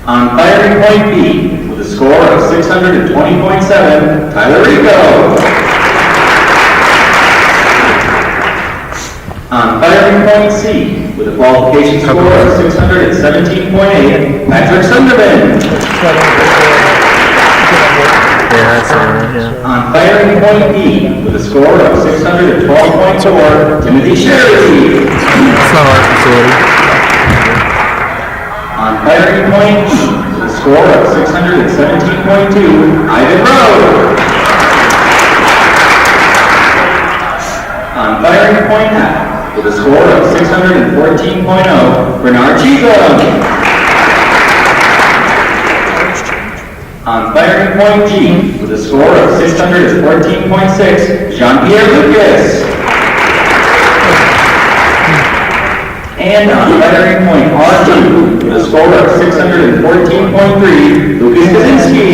On firing point B, with a score of 620.7, Tyler Rico. On firing point C, with a qualification score of 617.8, Patrick Sunderman. On firing point D, with a score of 612.4, Timothy Sherry. It's not our facility. On firing point E, with a score of 617.2, Ivan Rowe. On firing point F, with a score of 614.0, Bernard Chisholm. On firing point G, with a score of 614.6, Jean-Pierre Lucas. And on firing point R2, with a score of 614.3, Lucas Kaczynski.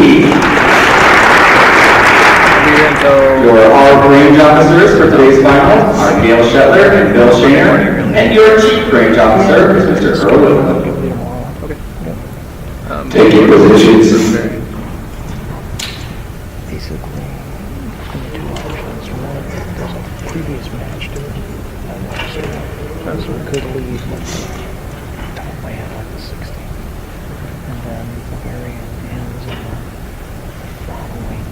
Your all-range officers for today's final are Gail Shetler and Bill Shaner, and your chief range officer is Mr. Earl Whitlam. Take your positions. Basically, only two options. One, there's a previous match to it. So we could leave top of my head on the 16th. And then the variant ends on the following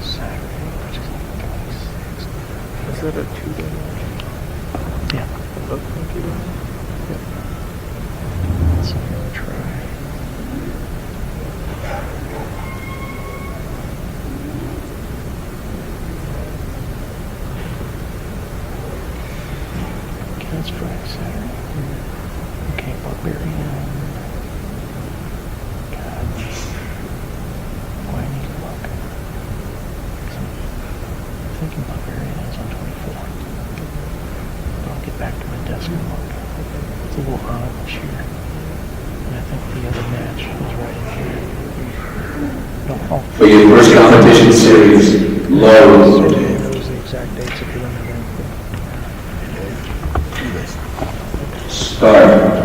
Saturday, which is like the 26th. Is that a 2-day match? Yeah. Both 2 days? Yep. So I'm going to try. That's Friday, Saturday. Okay, Barbarian. God. Why I need to look? So, I'm thinking Barbarian is on 24th. But I'll get back to my desk and look. It's a little odd this year. And I think the other match is right in here. No, For your first competition series, low. those the exact dates if you remember. Start.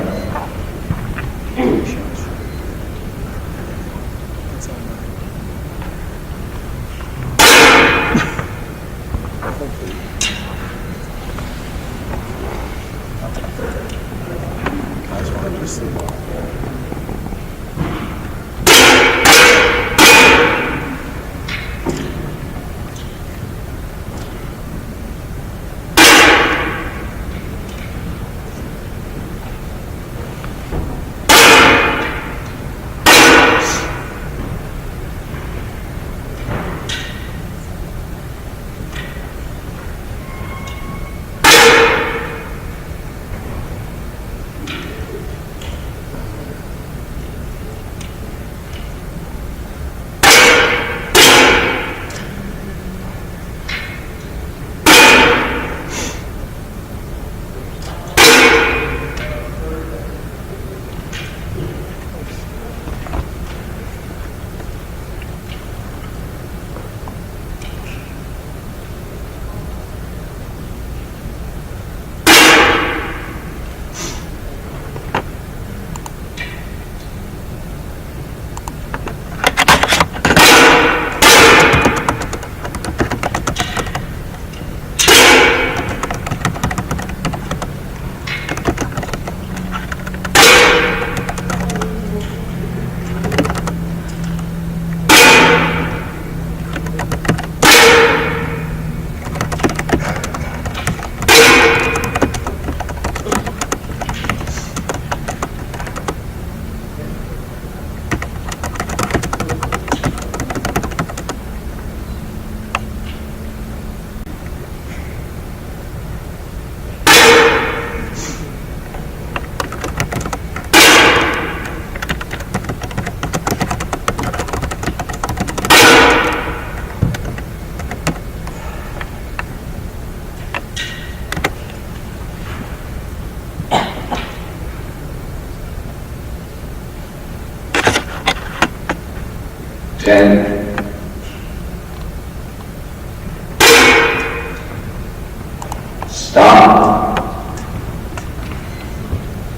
Stop.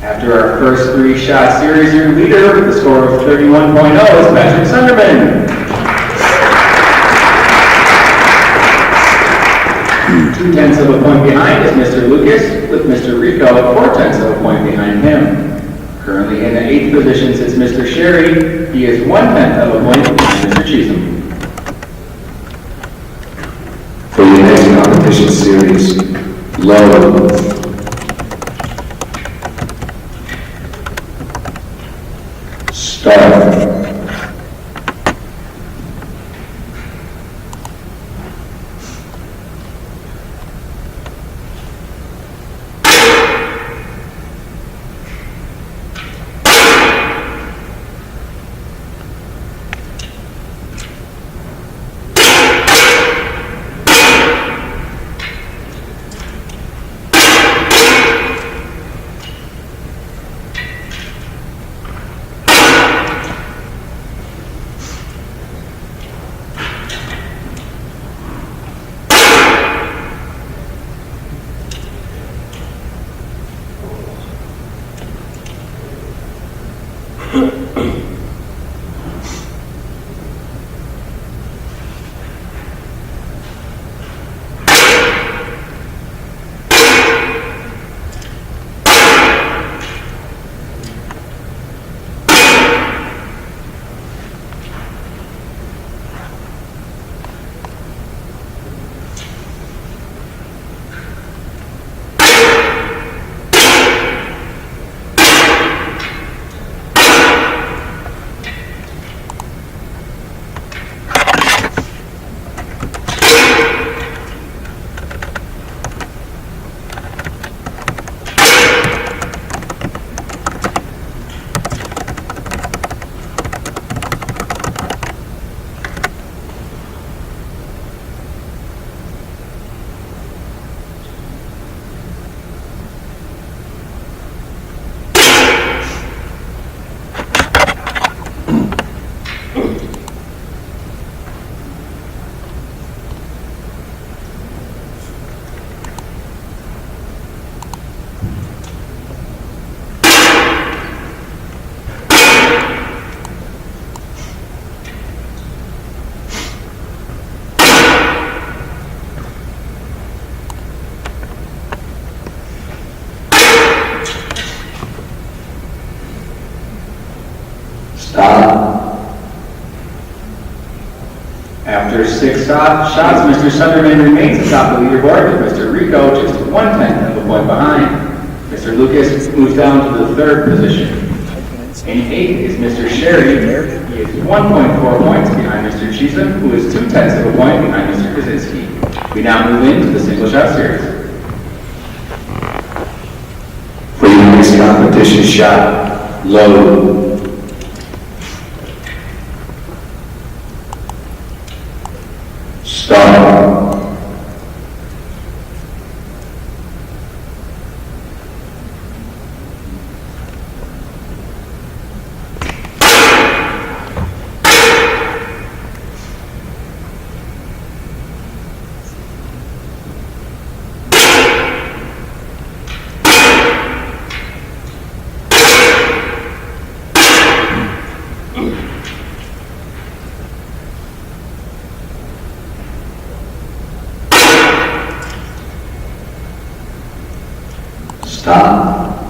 After our first 3-shot series, your leader with a score of 31.0 is Patrick Sunderman. 0.2 of a point behind is Mr. Lucas, with Mr. Rico 0.4 of a point behind him. Currently in the 8th position sits Mr. Sherry. He is 1/10 of a point behind Mr. Cheatham. For your next competition series, low. Start. Stop. After 6 shots, Mr. Sunderman remains atop the leaderboard with Mr. Rico just 1/10 of a point behind. Mr. Lucas moves down to the 3rd position. In 8th is Mr. Sherry. He is 1.4 points behind Mr. Cheatham, who is 2/10 of a point behind Mr. Kaczynski. We now move into the single shot series. For your next competition shot, low. Start. Stop.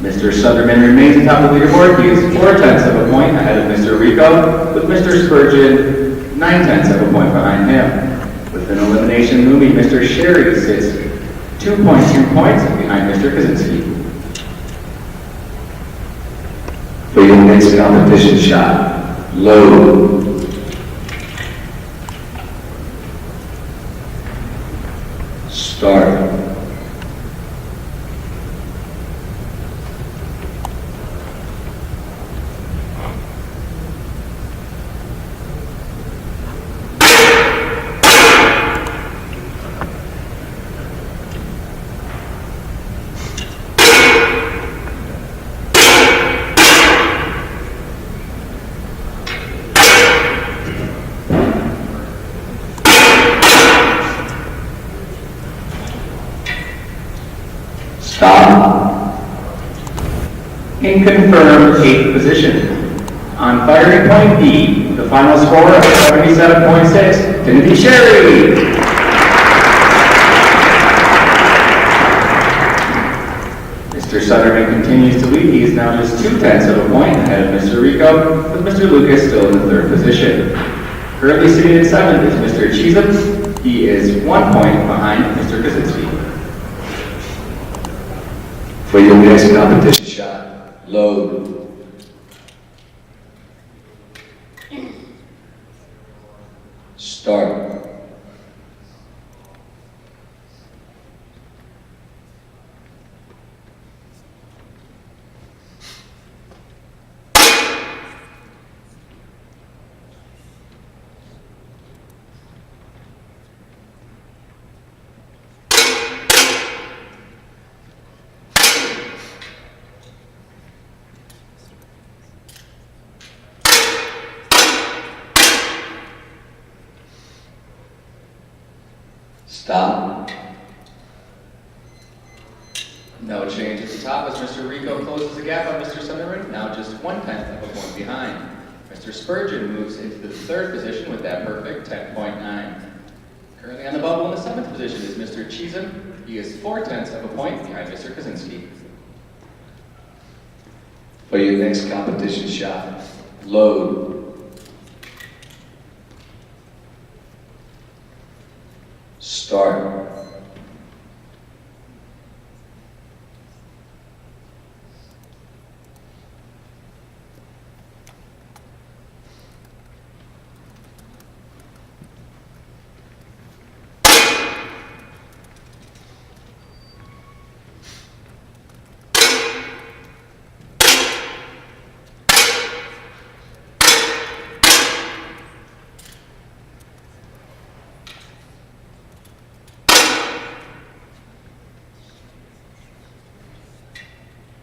Mr. Sunderman remains atop the leaderboard. He is 4/10 of a point ahead of Mr. Rico, with Mr. Spurgeon 9/10 of a point behind him. With an elimination looming, Mr. Sherry sits 2.2 points behind Mr. Kaczynski. For your next competition shot, low. Start. Stop. In confirmed 8th position. On firing point B, the final score of 77.6, Timothy Sherry. Mr. Sutherland continues to lead. He is now just 2/10 of a point ahead of Mr. Rico, with Mr. Lucas still in the 3rd position. Currently sitting at 7th is Mr. Cheesem. He is 1 point behind Mr. Kaczynski. For your next competition shot, load. Start. Stop. No change at the top as Mr. Rico closes the gap on Mr. Sunderman, now just 1/10 of a point behind. Mr. Spurgeon moves into the 3rd position with that perfect 10.9. Currently on the bubble in the 7th position is Mr. Cheesem. He is 4/10 of a point behind Mr. Kaczynski. For your next competition shot, load. Start.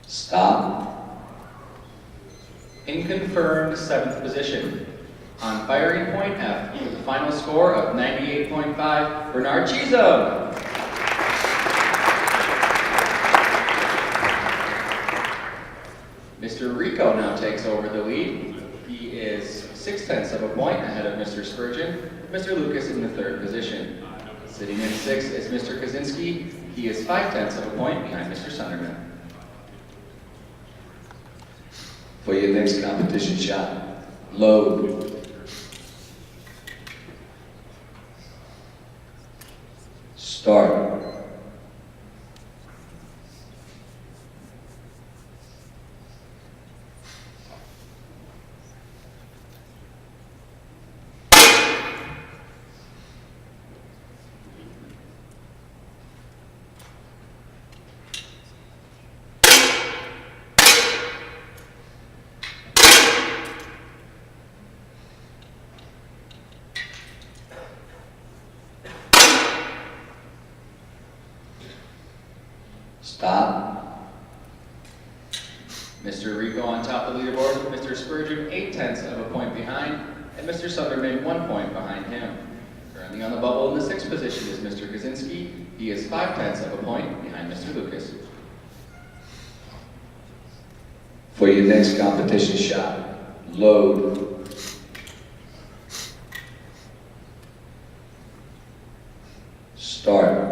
Stop. In confirmed 7th position. On firing point F, with a final score of 98.5, Bernard Cheesem. Mr. Rico now takes over the lead. He is 6/10 of a point ahead of Mr. Spurgeon. Mr. Lucas in the 3rd position. Sitting in 6th is Mr. Kaczynski. He is 5/10 of a point behind Mr. Sunderman. For your next competition shot, load. Start. Stop. Mr. Rico on top of the leaderboard with Mr. Spurgeon 8/10 of a point behind, and Mr. Sunderman 1 point behind him. Currently on the bubble in the 6th position is Mr. Kaczynski. He is 5/10 of a point behind Mr. Lucas. For your next competition shot, load. Start.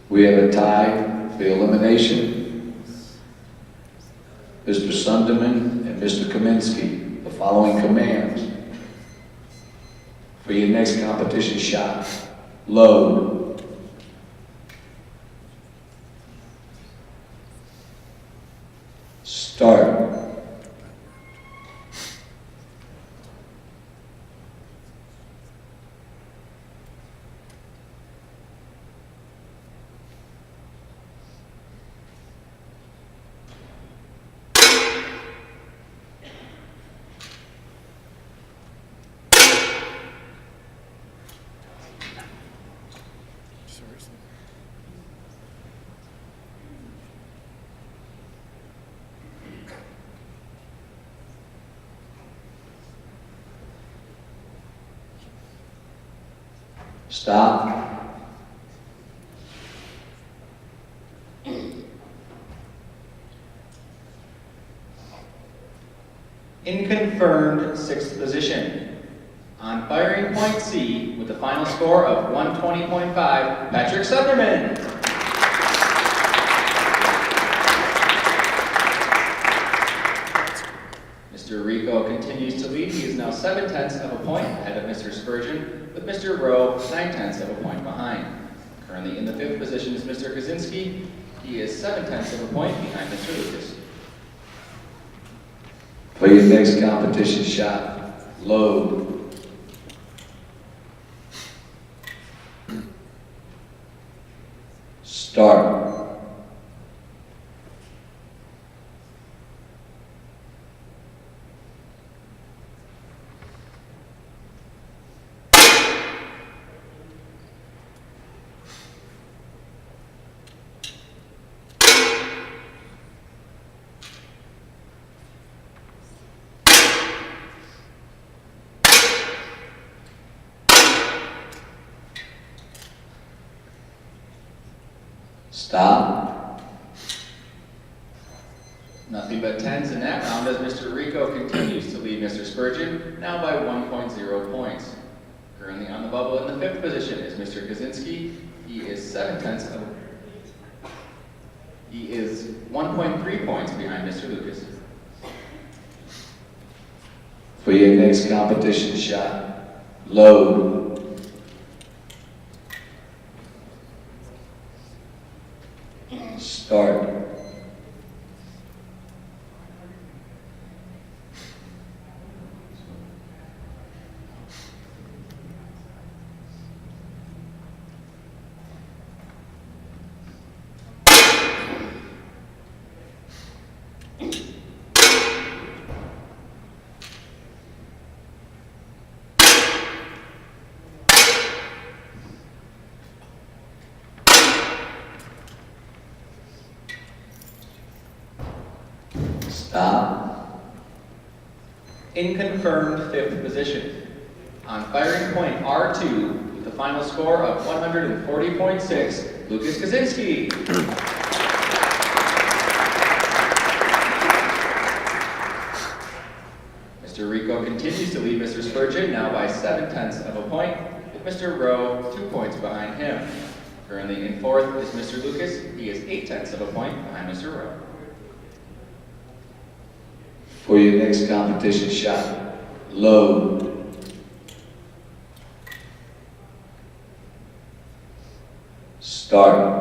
We have a tie for elimination. Mr. Sunderman and Mr. Kaminsky, the following commands. For your next competition shot, load. Start. Stop. In confirmed sixth position. On firing point C with the final score of 120.5, Patrick Sunderman. Mr. Rico continues to lead. He is now 7/10 of a point ahead of Mr. Spurgeon, with Mr. Rowe 9/10 of a point behind. Currently in the fifth position is Mr. Kaczynski. He is 7/10 of a point behind Mr. Lucas. For your next competition shot, load. Start. Stop. Nothing but tens in that round as Mr. Rico continues to lead Mr. Spurgeon, now by 1.0 points. Currently on the bubble in the fifth position is Mr. Kaczynski. He is 1.3 points behind Mr. Lucas. For your next competition shot, load. Start. Stop. In confirmed fifth position. On firing point R2 with the final score of 140.6, Lucas Kaczynski. Mr. Rico continues to lead Mr. Spurgeon, now by 7/10 of a point, with Mr. Rowe 2 points behind him. Currently in fourth is Mr. Lucas. He is 8/10 of a point behind Mr. Rowe. For your next competition shot, load. Start.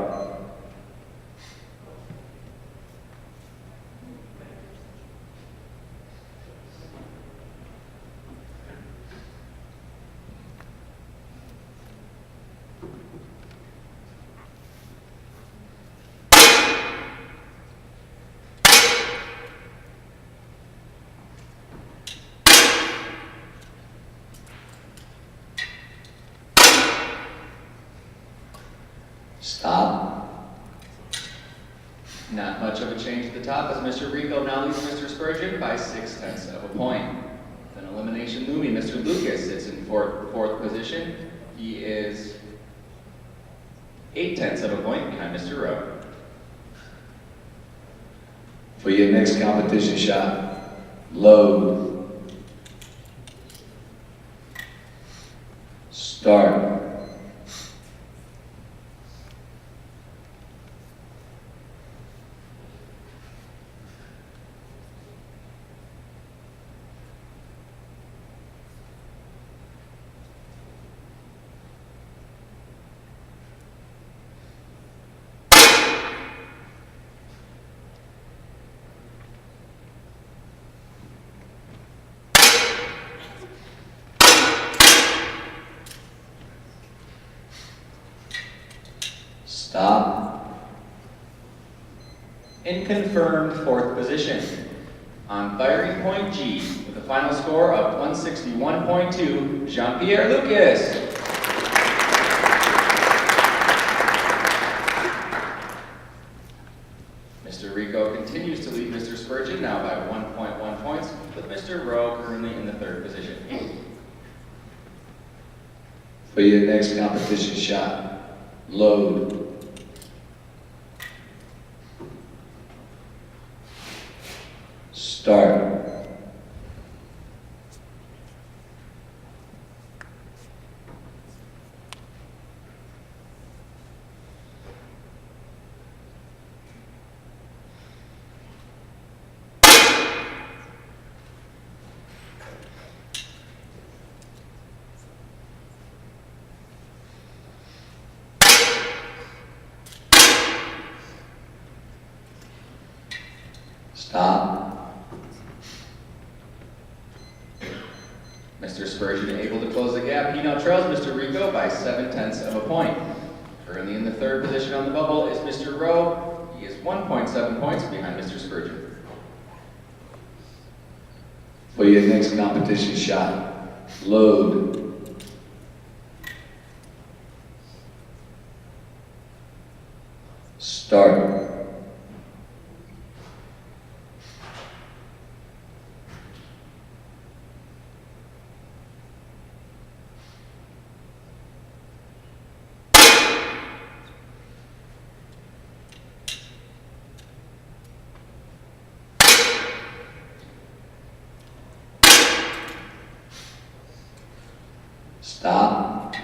Stop. Not much of a change at the top as Mr. Rico now leads Mr. Spurgeon by 6/10 of a point. Then elimination looming, Mr. Lucas sits in fourth position. He is 8/10 of a point behind Mr. Rowe. For your next competition shot, load. Start. Stop. In confirmed fourth position. On firing point G with a final score of 161.2, Jean-Pierre Lucas. Mr. Rico continues to lead Mr. Spurgeon, now by 1.1 points, with Mr. Rowe currently in the third position. For your next competition shot, load. Start. Stop. Mr. Spurgeon able to close the gap. He now trails Mr. Rico by 7/10 of a point. Currently in the third position on the bubble is Mr. Rowe. He is 1.7 points behind Mr. Spurgeon. For your next competition shot, load. Start. Stop.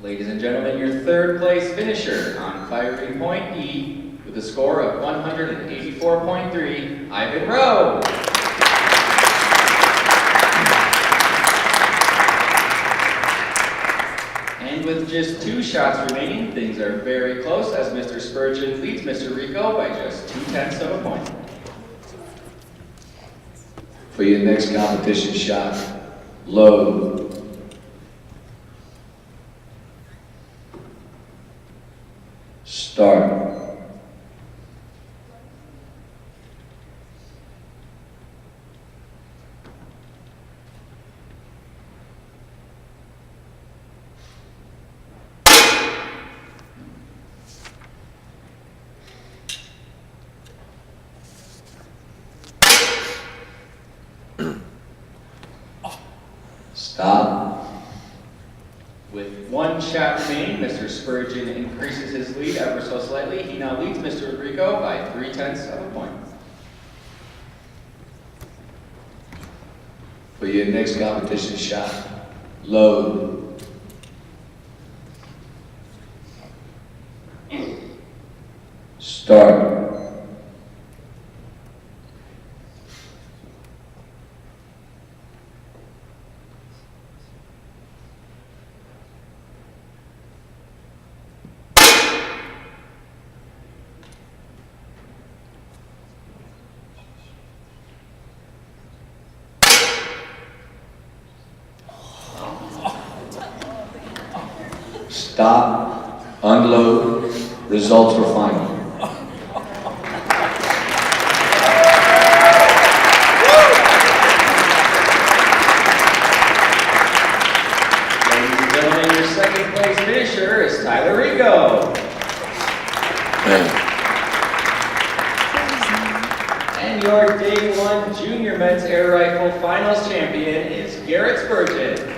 Ladies and gentlemen, your third place finisher on firing point E with a score of 184.3, Ivan Rowe. And with just 2 shots remaining, things are very close as Mr. Spurgeon leads Mr. Rico by just 0.2 of a point. For your next competition shot, load. Start. Stop. With 1 shot remaining, Mr. Spurgeon increases his lead ever so slightly. He now leads Mr. Rico by 0.3 of a point. For your next competition shot, load. Start. Stop, unload, results were final. Ladies and gentlemen, your second place finisher is Tyler Rico. And your Day 1 Junior Men's Air Rifle Finals champion is Garrett Spurgeon.